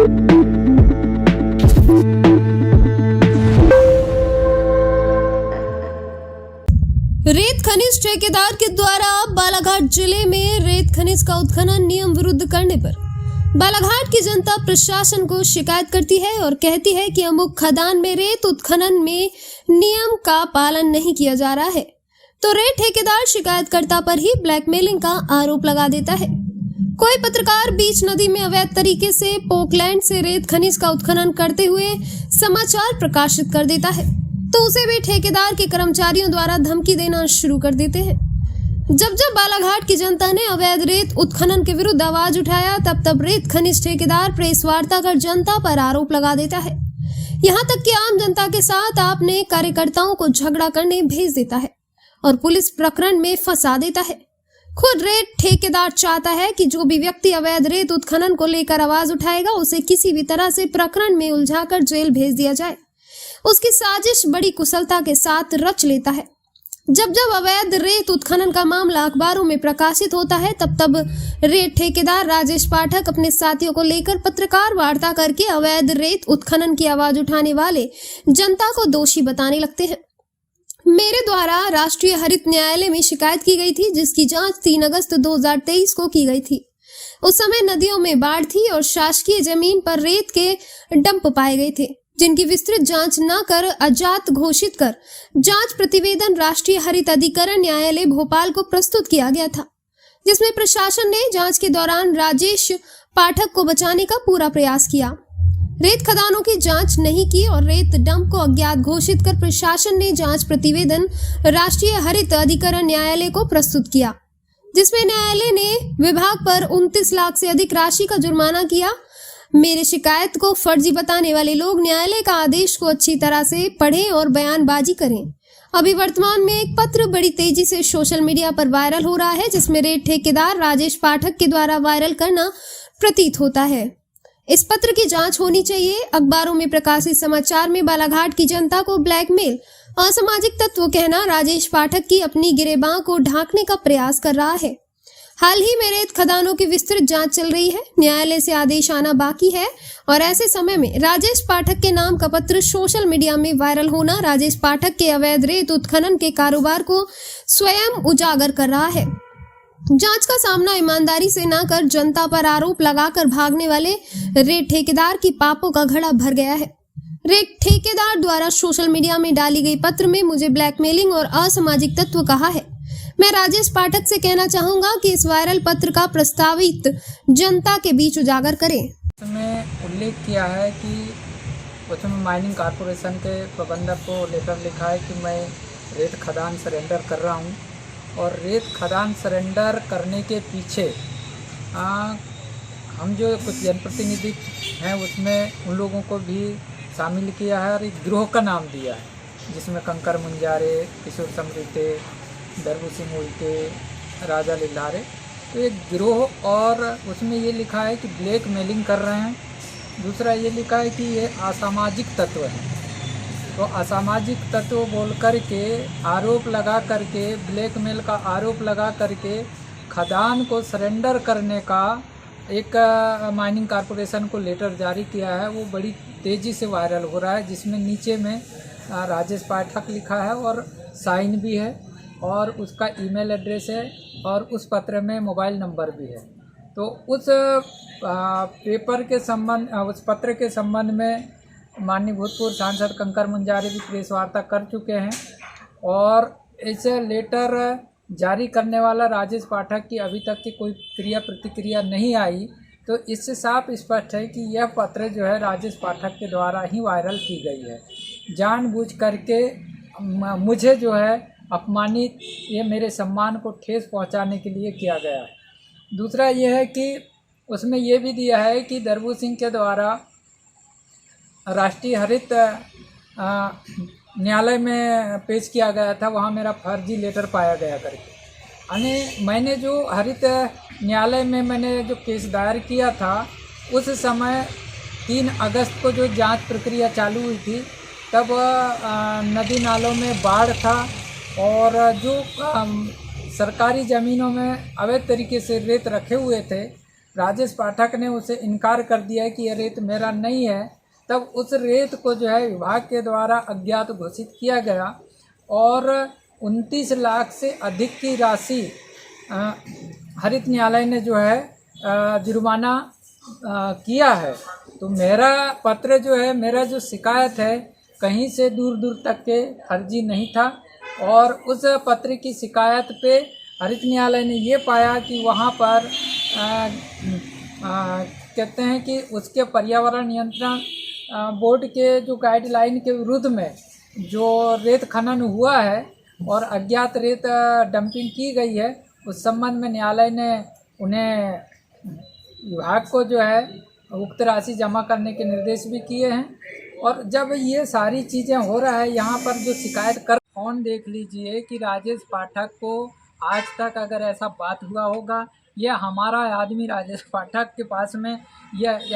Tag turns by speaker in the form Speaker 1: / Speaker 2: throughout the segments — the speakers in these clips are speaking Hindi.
Speaker 1: रेत खनिज ठेकेदार के द्वारा बालाघाट जिले में रेत खनिज का उत्खनन नियम विरुद्ध करने पर बालाघाट की जनता प्रशासन को शिकायत करती है और कहती है कि अमुक खदान में रेत उत्खनन में नियम का पालन नहीं किया जा रहा है, तो रेत ठेकेदार शिकायतकर्ता पर ही ब्लैकमेलिंग का आरोप लगा देता है। कोई पत्रकार बीच नदी में अवैध तरीके से पोकलैंड से रेत खनिज का उत्खनन करते हुए समाचार प्रकाशित कर देता है, तो उसे भी ठेकेदार के कर्मचारियों द्वारा धमकी देना शुरू कर देते हैं। जब बालाघाट की जनता ने अवैध रेत उत्खनन के विरुद्ध आवाज उठाया, तब रेत खनिज ठेकेदार प्रेस वार्ता कर जनता पर आरोप लगा देता है। यहाँ तक कि आम जनता के साथ आपने कार्यकर्ताओं को झगड़ा करने भेज देता है और पुलिस प्रकरण में फंसा देता है। खुद रेत ठेकेदार चाहता है कि जो भी व्यक्ति अवैध रेत उत्खनन को लेकर आवाज उठाएगा, उसे किसी भी तरह से प्रकरण में उलझाकर जेल भेज दिया जाए। उसकी साजिश बड़ी कुशलता के साथ रच लेता है। जब अवैध रेत उत्खनन का मामला अखबारों में प्रकाशित होता है, तब रेत ठेकेदार राजेश पाठक अपने साथियों को लेकर पत्रकार वार्ता करके अवैध रेत उत्खनन की आवाज उठाने वाले जनता को दोषी बताने लगते हैं। मेरे द्वारा राष्ट्रीय हरित न्यायालय में शिकायत की गई थी, जिसकी जांच 3 अगस्त 2023 को की गई थी। उस समय नदियों में बाढ़ थी और शासकीय जमीन पर रेत के डंप पाए गए थे, जिनकी विस्तृत जांच न कर अजात घोषित कर जांच प्रतिवेदन राष्ट्रीय हरित अधिकरण न्यायालय भोपाल को प्रस्तुत किया गया था, जिसमें प्रशासन ने जांच के दौरान राजेश पाठक को बचाने का पूरा प्रयास किया। रेत खदानों की जांच नहीं की और रेत डंप को अज्ञात घोषित कर प्रशासन ने जांच प्रतिवेदन राष्ट्रीय हरित अधिकरण न्यायालय को प्रस्तुत किया, जिसमें न्यायालय ने विभाग पर 29 लाख से अधिक राशि का जुर्माना किया। मेरे शिकायत को फर्जी बताने वाले लोग न्यायालय का आदेश को अच्छी तरह से पढ़ें और बयानबाजी करें। अभी वर्तमान में एक पत्र बड़ी तेजी से सोशल मीडिया पर वायरल हो रहा है, जिसमें रेत ठेकेदार राजेश पाठक के द्वारा वायरल करना प्रतीत होता है। इस पत्र की जांच होनी चाहिए। अखबारों में प्रकाशित समाचार में बालाघाट की जनता को ब्लैकमेल, असामाजिक तत्व कहना राजेश पाठक की अपनी गिरेबां को ढांकने का प्रयास कर रहा है। हाल ही में रेत खदानों की विस्तृत जांच चल रही है, न्यायालय से आदेश आना बाकी है और ऐसे समय में राजेश पाठक के नाम का पत्र सोशल मीडिया में वायरल होना राजेश पाठक के अवैध रेत उत्खनन के कारोबार को स्वयं उजागर कर रहा है। जांच का सामना ईमानदारी से न कर जनता पर आरोप लगाकर भागने वाले रेत ठेकेदार की पापों का घड़ा भर गया है। रेत ठेकेदार द्वारा सोशल मीडिया में डाली गई पत्र में मुझे ब्लैकमेलिंग और असामाजिक तत्व कहा है। मैं राजेश पाठक से कहना चाहूंगा कि इस वायरल पत्र का प्रस्तावित जनता के बीच उजागर करें।
Speaker 2: उसमें उल्लेख किया है कि उसमें माइनिंग कॉरपोरेशन के प्रबंधक को लेटर लिखा है कि मैं रेत खदान सरेंडर कर रहा हूं, और रेत खदान सरेंडर करने के पीछे हम जो कुछ जनप्रतिनिधि हैं उसमें उन लोगों को भी शामिल किया है और एक गिरोह का नाम दिया है, जिसमें कंकर मुंजारे, किशोर समृते, दरबू सिंह उल्टे, राजा लिल्हारे, तो एक गिरोह। और उसमें ये लिखा है कि ब्लैक मेलिंग कर रहे हैं। दूसरा ये लिखा है कि ये असामाजिक तत्व है। तो असामाजिक तत्व बोल कर के आरोप लगा करके, ब्लैकमेल का आरोप लगा करके खदान को सरेंडर करने का एक माइनिंग कॉरपोरेशन को लेटर जारी किया है। वो बड़ी तेज़ी से वायरल हो रहा है, जिसमें नीचे में राजेश पाठक लिखा है और साइन भी है और उसका ईमेल एड्रेस है और उस पत्र में मोबाइल नंबर भी है। तो उस पेपर के संबंध, उस पत्र के संबंध में माननीय भूतपूर्व सांसद कंकर मुंजारे भी प्रेस वार्ता कर चुके हैं और ऐसे लेटर जारी करने वाला राजेश पाठक की अभी तक की कोई प्रतिक्रिया नहीं आई। तो इससे साफ स्पष्ट है कि यह पत्र जो है राजेश पाठक के द्वारा ही वायरल की गई है। जानबूझ करके मुझे जो है अपमानित, ये मेरे सम्मान को ठेस पहुंचाने के लिए किया गया है। दूसरा ये है कि उसमें ये भी दिया है कि दरबू सिंह के द्वारा राष्ट्रीय हरित न्यायालय में पेश किया गया था, वहाँ मेरा फर्जी लेटर पाया गया करके। मैंने जो हरित न्यायालय में मैंने जो केस दायर किया था, उस समय 3 अगस्त को जो जांच प्रक्रिया चालू हुई थी, तब नदी नालों में बाढ़ था और जो सरकारी ज़मीनों में अवैध तरीके से रेत रखे हुए थे, राजेश पाठक ने उसे इनकार कर दिया है कि यह रेत मेरा नहीं है, तब उस रेत को जो है विभाग के द्वारा अज्ञात घोषित किया गया और 29 लाख से अधिक की राशि हरित न्यायालय ने जो है जुर्माना किया है। तो मेरा पत्र जो है, मेरा जो शिकायत है, कहीं से दूर दूर तक के फर्जी नहीं था और उस पत्र की शिकायत पे हरित न्यायालय ने ये पाया कि वहाँ पर कहते हैं कि उसके पर्यावरण नियंत्रण बोर्ड के जो गाइडलाइन के विरुद्ध में जो रेत खनन हुआ है और अज्ञात रेत डंपिंग की गई है, उस संबंध में न्यायालय ने उन्हें विभाग को जो है उक्त राशि जमा करने के निर्देश भी किए हैं। और जब ये सारी चीज़ें हो रहा है, यहाँ पर जो शिकायत कर फोन देख लीजिए कि राजेश पाठक को आज तक अगर ऐसा बात हुआ होगा, यह हमारा आदमी राजेश पाठक के पास में यह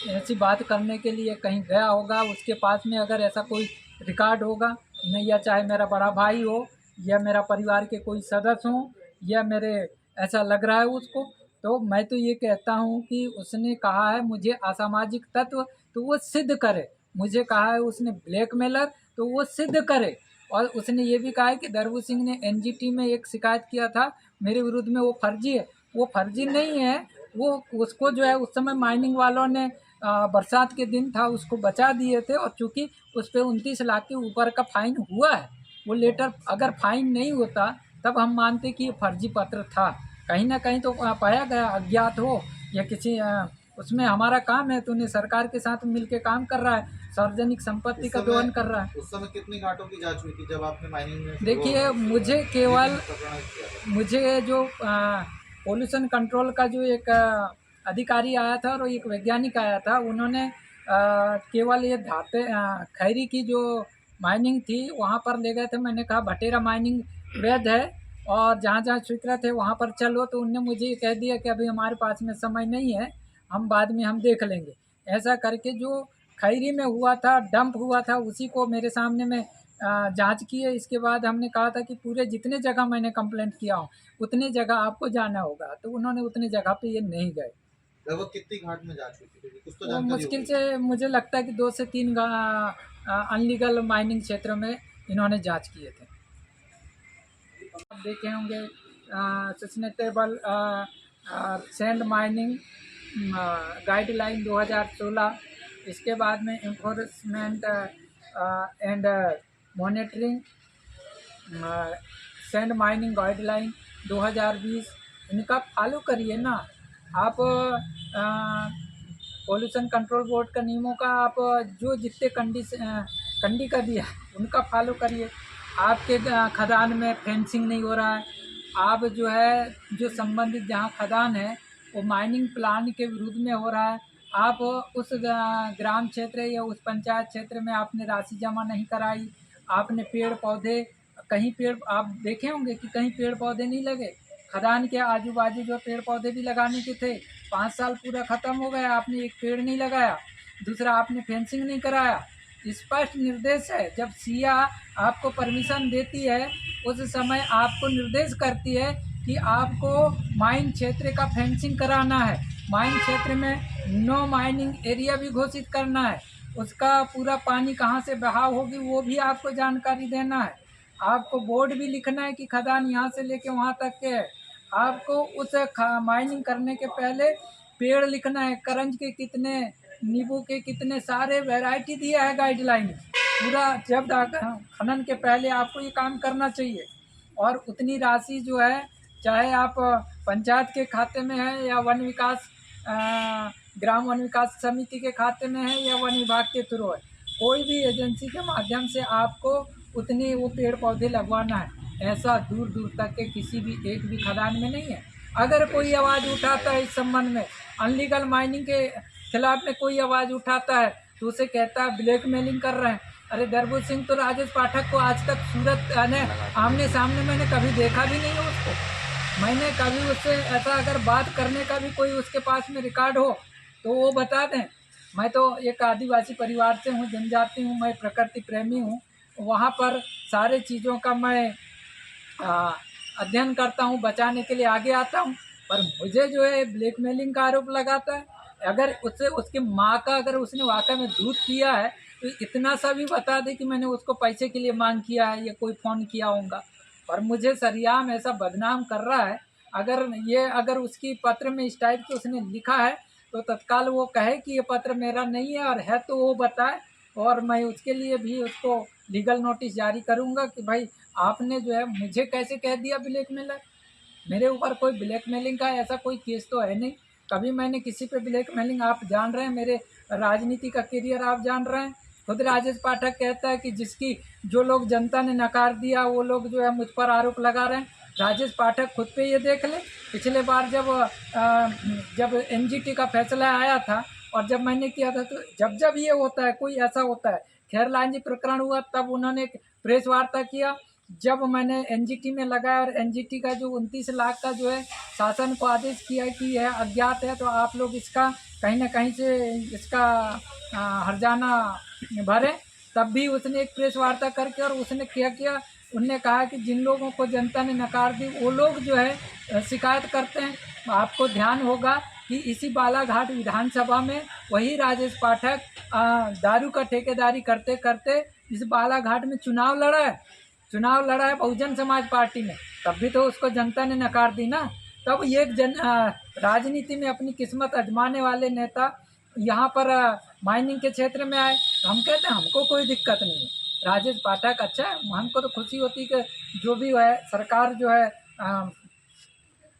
Speaker 2: ऐसी बात करने के लिए कहीं गया होगा, उसके पास में अगर ऐसा कोई रिकॉर्ड होगा, नहीं, या चाहे मेरा बड़ा भाई हो या मेरा परिवार के कोई सदस्य हो या मेरे ऐसा लग रहा है उसको, तो मैं तो ये कहता हूँ कि उसने कहा है मुझे असामाजिक तत्व, तो वो सिद्ध करे। मुझे कहा है उसने ब्लैकमेलर, तो वो सिद्ध करे। और उसने ये भी कहा है कि दरबू सिंह ने एनजीटी में एक शिकायत किया था मेरे विरुद्ध में, वो फर्जी है। वो फर्जी नहीं है, वो उसको जो है उस समय माइनिंग वालों ने बरसात के दिन था उसको बचा दिए थे और चूँकि उस पर 29 लाख के ऊपर का फाइन हुआ है। वो लेटर अगर फाइन नहीं होता तब हम मानते कि ये फर्जी पत्र था। कहीं ना कहीं तो पाया गया, अज्ञात हो या किसी उसमें हमारा काम है, तो उन्हें सरकार के साथ मिलके काम कर रहा है, सार्वजनिक संपत्ति का दोहन कर रहा है।
Speaker 3: उस समय कितनी घाटों की जांच हुई थी जब आपने माइनिंग में?
Speaker 2: देखिए, मुझे केवल मुझे जो पोल्यूशन कंट्रोल का जो एक अधिकारी आया था और एक वैज्ञानिक आया था, उन्होंने केवल ये धाते खैरी की जो माइनिंग थी वहाँ पर ले गए थे। मैंने कहा भटेरा माइनिंग वैध है और जहाँ जहाँ स्वीकृत है वहाँ पर चलो, तो उनने मुझे कह दिया कि अभी हमारे पास में समय नहीं है, हम बाद में हम देख लेंगे। ऐसा करके जो खैरी में हुआ था, डंप हुआ था, उसी को मेरे सामने में जांच की है। इसके बाद हमने कहा था कि पूरे जितने जगह मैंने कंप्लेंट किया हूँ उतने जगह आपको जाना होगा, तो उन्होंने उतने जगह पे ये नहीं गए।
Speaker 3: लगभग कितनी घाट में जांच हुई थी? कुछ तो
Speaker 2: वो
Speaker 3: जानकारी
Speaker 2: मुश्किल
Speaker 3: होगी।
Speaker 2: से मुझे लगता है कि 2 से 3 अनलीगल माइनिंग क्षेत्र में इन्होंने जांच किए थे। आप देखे होंगे सस्टेनेबल सैंड माइनिंग गाइडलाइन 2016, इसके बाद में enforcement and monitoring sand mining guideline 2020, इनका फॉलो करिए ना आप। पोल्यूशन कंट्रोल बोर्ड का नियमों का आप जो जितने कंडी का दिया उनका फॉलो करिए। आपके खदान में फेंसिंग नहीं हो रहा है, आप जो है जो संबंधित जहाँ खदान है वो माइनिंग प्लान के विरुद्ध में हो रहा है, आप उस ग्राम क्षेत्र या उस पंचायत क्षेत्र में आपने राशि जमा नहीं कराई, आपने पेड़ पौधे कहीं पेड़ आप देखे होंगे कि कहीं पेड़ पौधे नहीं लगे। खदान के आजू बाजू जो पेड़ पौधे भी लगाने के थे, 5 साल पूरा ख़त्म हो गया, आपने एक पेड़ नहीं लगाया। दूसरा, आपने फेंसिंग नहीं कराया। स्पष्ट निर्देश है, जब सिया आपको परमिशन देती है उस समय आपको निर्देश करती है कि आपको माइन क्षेत्र का फेंसिंग कराना है, माइन क्षेत्र में नो माइनिंग एरिया भी घोषित करना है, उसका पूरा पानी कहाँ से बहाव होगी वो भी आपको जानकारी देना है, आपको बोर्ड भी लिखना है कि खदान यहाँ से लेके वहाँ तक के है। आपको उस माइनिंग करने के पहले पेड़ लिखना है, करंज के कितने, नींबू के कितने, सारे वैरायटी दिया है गाइडलाइन पूरा। जब खनन के पहले आपको ये काम करना चाहिए और उतनी राशि जो है, चाहे आप पंचायत के खाते में है या वन विकास ग्राम वन विकास समिति के खाते में है या वन विभाग के थ्रू है, कोई भी एजेंसी के माध्यम से आपको उतने वो पेड़ पौधे लगवाना है। ऐसा दूर दूर तक के किसी भी एक भी खदान में नहीं है। अगर कोई आवाज़ उठाता है इस संबंध में, अनलीगल माइनिंग के खिलाफ में कोई आवाज़ उठाता है तो उसे कहता है ब्लैकमेलिंग कर रहे हैं। अरे दरबू सिंह तो राजेश पाठक को आज तक सूरत आमने सामने मैंने कभी देखा भी नहीं है उसको। मैंने कभी उससे ऐसा अगर बात करने का भी कोई उसके पास में रिकॉर्ड हो तो वो बता दें। मैं तो एक आदिवासी परिवार से हूँ, जनजाति हूँ, मैं प्रकृति प्रेमी हूँ। वहाँ पर सारे चीज़ों का मैं अध्ययन करता हूँ, बचाने के लिए आगे आता हूँ। पर मुझे जो है ब्लैकमेलिंग का आरोप लगाता है। अगर उससे उसकी माँ का अगर उसने वाकई में दूध पिया है तो इतना सा भी बता दे कि मैंने उसको पैसे के लिए मांग किया है या कोई फ़ोन किया होगा। पर मुझे सरेआम ऐसा बदनाम कर रहा है। अगर उसकी पत्र में इस टाइप से उसने लिखा है तो तत्काल वो कहे कि ये पत्र मेरा नहीं है, और है तो वो बताए, और मैं उसके लिए भी उसको लीगल नोटिस जारी करूँगा कि भाई आपने जो है मुझे कैसे कह दिया ब्लैकमेलर। मेरे ऊपर कोई ब्लैकमेलिंग का ऐसा कोई केस तो है नहीं। कभी मैंने किसी पे ब्लैकमेलिंग, आप जान रहे हैं मेरे राजनीति का करियर आप जान रहे हैं। खुद राजेश पाठक कहता है कि जिसकी जो लोग जनता ने नकार दिया वो लोग जो है मुझ पर आरोप लगा रहे हैं। राजेश पाठक खुद पे ये देख ले, पिछले बार जब एनजीटी का फैसला आया था और जब मैंने किया था, तो जब ये होता है कोई ऐसा होता है, खैरलाल जी प्रकरण हुआ तब उन्होंने एक प्रेस वार्ता किया। जब मैंने एनजीटी में लगाया और एनजीटी का जो 29 लाख का जो है शासन को आदेश किया कि यह अज्ञात है, तो आप लोग इसका कहीं ना कहीं से इसका हर्जाना भरें, तब भी उसने एक प्रेस वार्ता करके और उसने क्या किया, उनने कहा कि जिन लोगों को जनता ने नकार दी वो लोग जो है शिकायत करते हैं। आपको ध्यान होगा कि इसी बालाघाट विधानसभा में वही राजेश पाठक दारू का ठेकेदारी करते करते इस बालाघाट में चुनाव लड़ा है बहुजन समाज पार्टी में, तब भी तो उसको जनता ने नकार दी ना। तब ये राजनीति में अपनी किस्मत आजमाने वाले नेता यहाँ पर माइनिंग के क्षेत्र में आए, तो हम कहते हैं हमको कोई दिक्कत नहीं है। राजेश पाठक अच्छा है, हमको तो खुशी होती है कि जो भी है सरकार जो है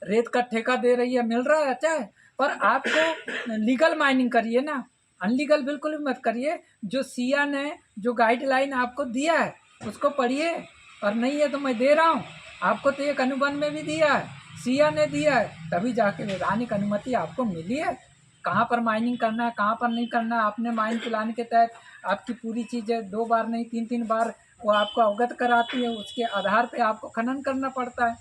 Speaker 2: रेत का ठेका दे रही है, मिल रहा है, अच्छा है। पर आपको लीगल माइनिंग करिए ना, अनलीगल बिल्कुल भी मत करिए। जो सिया ने जो गाइडलाइन आपको दिया है उसको पढ़िए, और नहीं है तो मैं दे रहा हूँ आपको, तो एक अनुबंध में भी दिया है, सिया ने दिया है, तभी जाके वैधानिक अनुमति आपको मिली है। कहाँ पर माइनिंग करना है कहाँ पर नहीं करना है, आपने माइन प्लान के तहत आपकी पूरी चीज़ें 2 बार नहीं 3 बार वो आपको अवगत कराती है, उसके आधार पे आपको खनन करना पड़ता है।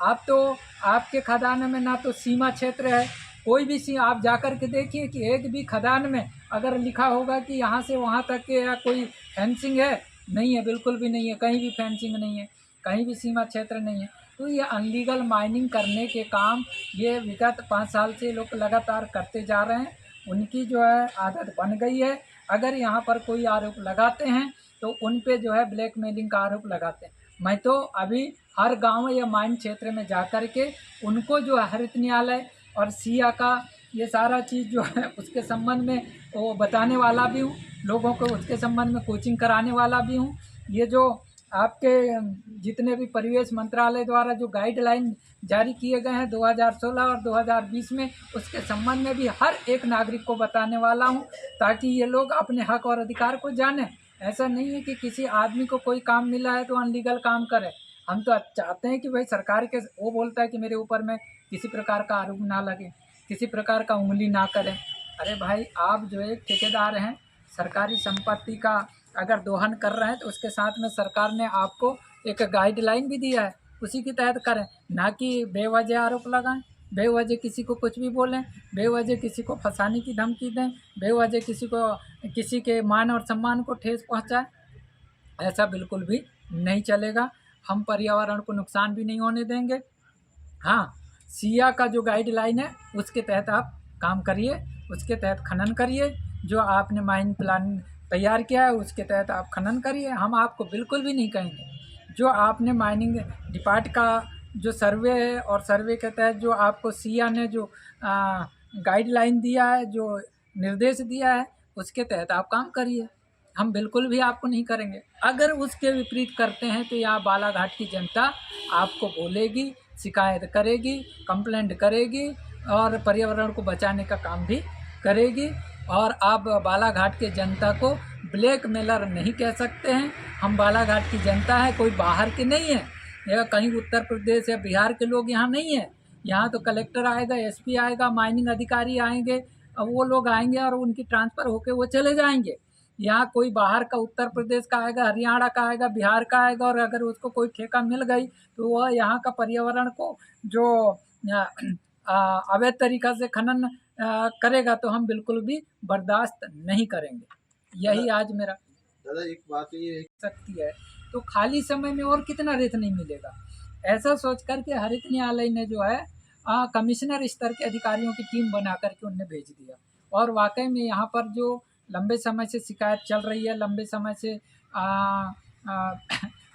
Speaker 2: आप तो आपके खदान में ना तो सीमा क्षेत्र है, कोई भी सीमा आप जाकर के देखिए कि एक भी खदान में अगर लिखा होगा कि यहाँ से वहाँ तक के या कोई फेंसिंग है, नहीं है, बिल्कुल भी नहीं है, कहीं भी फेंसिंग नहीं है, कहीं भी सीमा क्षेत्र नहीं है। तो ये अनलीगल माइनिंग करने के काम ये विगत 5 साल से लोग लगातार करते जा रहे हैं, उनकी जो है आदत बन गई है। अगर यहाँ पर कोई आरोप लगाते हैं तो उन पे जो है ब्लैकमेलिंग का आरोप लगाते हैं। मैं तो अभी हर गांव या माइन क्षेत्र में जा कर के उनको जो है हरित न्यायालय और सिया का ये सारा चीज़ जो है उसके संबंध में वो बताने वाला भी हूँ, लोगों को उसके संबंध में कोचिंग कराने वाला भी हूँ। ये जो आपके जितने भी परिवेश मंत्रालय द्वारा जो गाइडलाइन जारी किए गए हैं 2016 और 2020 में, उसके संबंध में भी हर एक नागरिक को बताने वाला हूं, ताकि ये लोग अपने हक और अधिकार को जानें। ऐसा नहीं है कि किसी आदमी को कोई काम मिला है तो अनलीगल काम करे। हम तो चाहते हैं कि भाई सरकार के वो बोलता है कि मेरे ऊपर में किसी प्रकार का आरोप ना लगे, किसी प्रकार का उंगली ना करें। अरे भाई आप जो एक ठेकेदार हैं, सरकारी संपत्ति का अगर दोहन कर रहे हैं तो उसके साथ में सरकार ने आपको एक गाइडलाइन भी दिया है, उसी के तहत करें, ना कि बेवजह आरोप लगाएं, बेवजह किसी को कुछ भी बोलें, बेवजह किसी को फंसाने की धमकी दें, बेवजह किसी के मान और सम्मान को ठेस पहुंचाएं। ऐसा बिल्कुल भी नहीं चलेगा। हम पर्यावरण को नुकसान भी नहीं होने देंगे। हाँ, सिया का जो गाइडलाइन है उसके तहत आप काम करिए, उसके तहत खनन करिए, जो आपने माइन प्लान तैयार किया है उसके तहत आप खनन करिए। हम आपको बिल्कुल भी नहीं कहेंगे। जो आपने माइनिंग डिपार्ट का जो सर्वे है और सर्वे के तहत जो आपको सिया ने जो गाइडलाइन दिया है, जो निर्देश दिया है, उसके तहत आप काम करिए। हम बिल्कुल भी आपको नहीं करेंगे। अगर उसके विपरीत करते हैं तो यहाँ बालाघाट की जनता आपको बोलेगी, शिकायत करेगी, कंप्लेंट करेगी और पर्यावरण को बचाने का काम भी करेगी। और आप बालाघाट के जनता को ब्लैकमेलर नहीं कह सकते हैं। हम बालाघाट की जनता है, कोई बाहर के नहीं है, या कहीं उत्तर प्रदेश या बिहार के लोग यहाँ नहीं है। यहाँ तो कलेक्टर आएगा, एसपी आएगा, माइनिंग अधिकारी आएंगे, वो लोग आएंगे और उनकी ट्रांसफ़र होके वो चले जाएंगे। यहाँ कोई बाहर का उत्तर प्रदेश का आएगा, हरियाणा का आएगा, बिहार का आएगा, और अगर उसको कोई ठेका मिल गई तो वह यहाँ का पर्यावरण को जो अवैध तरीक़ा से खनन करेगा तो हम बिल्कुल भी बर्दाश्त नहीं करेंगे। यही आज मेरा
Speaker 3: दादा एक बात ये है
Speaker 2: सकती है। तो खाली समय में और कितना रेत नहीं मिलेगा, ऐसा सोच कर के हरित न्यायालय ने जो है कमिश्नर स्तर के अधिकारियों की टीम बना करके उन्हें भेज दिया। और वाकई में यहाँ पर जो लंबे समय से शिकायत चल रही है, लंबे समय से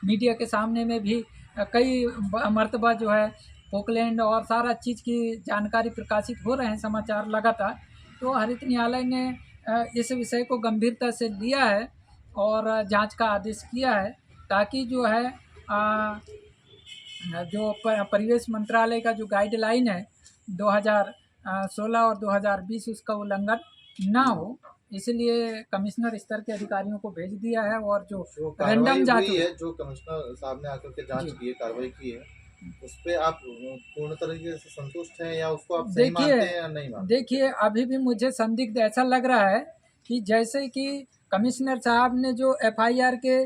Speaker 2: मीडिया के सामने में भी कई मर्तबा जो है पोकलैंड और सारा चीज़ की जानकारी प्रकाशित हो रहे हैं समाचार लगातार, तो हरित न्यायालय ने इस विषय को गंभीरता से लिया है और जांच का आदेश किया है, ताकि जो है जो परिवेश मंत्रालय का जो गाइडलाइन है 2016 और 2020 उसका उल्लंघन ना हो, इसलिए कमिश्नर स्तर के अधिकारियों को भेज दिया है। और जो रैंडम जांच
Speaker 3: है, जो कमिश्नर साहब ने आकर के जांच की है, कार्रवाई की है, उस पे आप पूर्ण तरीके से संतुष्ट हैं या उसको आप सही मानते हैं या नहीं मानते?
Speaker 2: देखिए, अभी भी मुझे संदिग्ध ऐसा लग रहा है कि जैसे कि कमिश्नर साहब ने जो एफआईआर के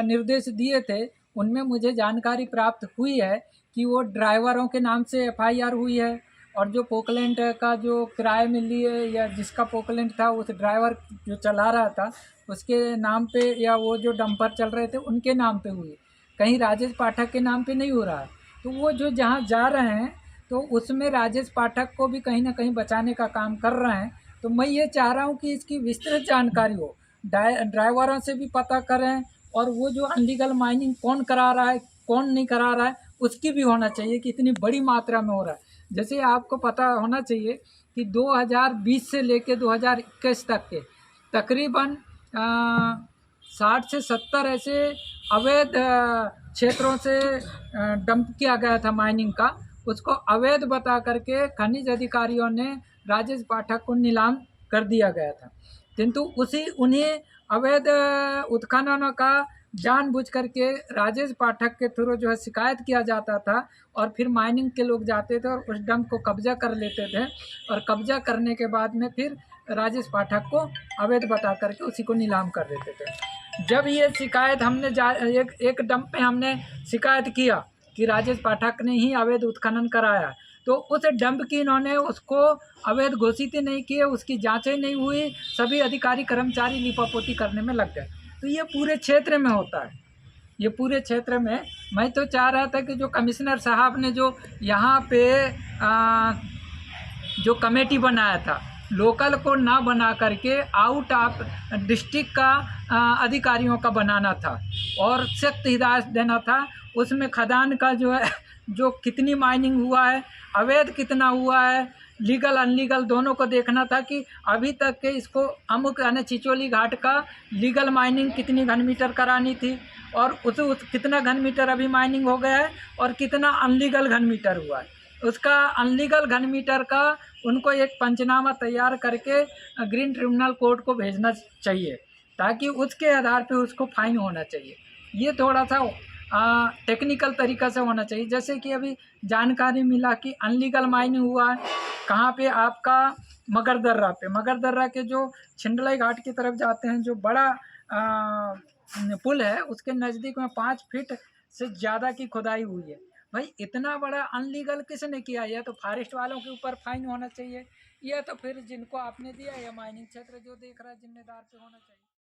Speaker 2: निर्देश दिए थे, उनमें मुझे जानकारी प्राप्त हुई है कि वो ड्राइवरों के नाम से एफआईआर हुई है, और जो पोकलैंड का जो किराए में लिए या जिसका पोकलैंड था उस ड्राइवर जो चला रहा था उसके नाम पे, या वो जो डंपर चल रहे थे उनके नाम पे हुई, कहीं राजेश पाठक के नाम पे नहीं हो रहा है। तो वो जो जहाँ जा रहे हैं तो उसमें राजेश पाठक को भी कहीं ना कहीं बचाने का काम कर रहे हैं। तो मैं ये चाह रहा हूँ कि इसकी विस्तृत जानकारी हो, ड्राइवरों से भी पता करें, और वो जो अनलीगल माइनिंग कौन करा रहा है कौन नहीं करा रहा है उसकी भी होना चाहिए कि इतनी बड़ी मात्रा में हो रहा है। जैसे आपको पता होना चाहिए कि 2020 से लेकर 2021 तक के तकरीबन 60 से 70 ऐसे अवैध क्षेत्रों से डंप किया गया था माइनिंग का, उसको अवैध बता करके खनिज अधिकारियों ने राजेश पाठक को नीलाम कर दिया गया था। किंतु उन्हीं अवैध उत्खननों का जानबूझ करके राजेश पाठक के थ्रू जो है शिकायत किया जाता था, और फिर माइनिंग के लोग जाते थे और उस डंप को कब्जा कर लेते थे, और कब्जा करने के बाद में फिर राजेश पाठक को अवैध बता करके उसी को नीलाम कर देते थे। जब ये शिकायत हमने एक डंप पे हमने शिकायत किया कि राजेश पाठक ने ही अवैध उत्खनन कराया, तो उस डंप की इन्होंने उसको अवैध घोषित ही नहीं किए, उसकी जांचें नहीं हुई, सभी अधिकारी कर्मचारी लिपापोती करने में लग गए। तो ये पूरे क्षेत्र में होता है, ये पूरे क्षेत्र में। मैं तो चाह रहा था कि जो कमिश्नर साहब ने जो यहाँ पे जो कमेटी बनाया था, लोकल को ना बना करके आउट ऑफ डिस्ट्रिक्ट का अधिकारियों का बनाना था, और सख्त हिदायत देना था। उसमें खदान का जो है जो कितनी माइनिंग हुआ है, अवैध कितना हुआ है, लीगल अनलीगल दोनों को देखना था कि अभी तक के इसको अमुक यानी चिचोली घाट का लीगल माइनिंग कितनी घन मीटर करानी थी, और उस कितना घन मीटर अभी माइनिंग हो गया है और कितना अनलीगल घन मीटर हुआ है। उसका अनलीगल घन मीटर का उनको एक पंचनामा तैयार करके ग्रीन ट्रिब्यूनल कोर्ट को भेजना चाहिए, ताकि उसके आधार पे उसको फाइन होना चाहिए। ये थोड़ा सा टेक्निकल तरीक़ा से होना चाहिए। जैसे कि अभी जानकारी मिला कि अनलीगल माइनिंग हुआ है कहाँ पे, आपका मगरदर्रा के जो छिंडलाई घाट की तरफ जाते हैं, जो बड़ा पुल है उसके नज़दीक में 5 फीट से ज़्यादा की खुदाई हुई है। भाई इतना बड़ा अनलीगल किसने किया? या तो फॉरेस्ट वालों के ऊपर फाइन होना चाहिए, या तो फिर जिनको आपने दिया या माइनिंग क्षेत्र जो देख रहा है जिम्मेदार पे होना चाहिए।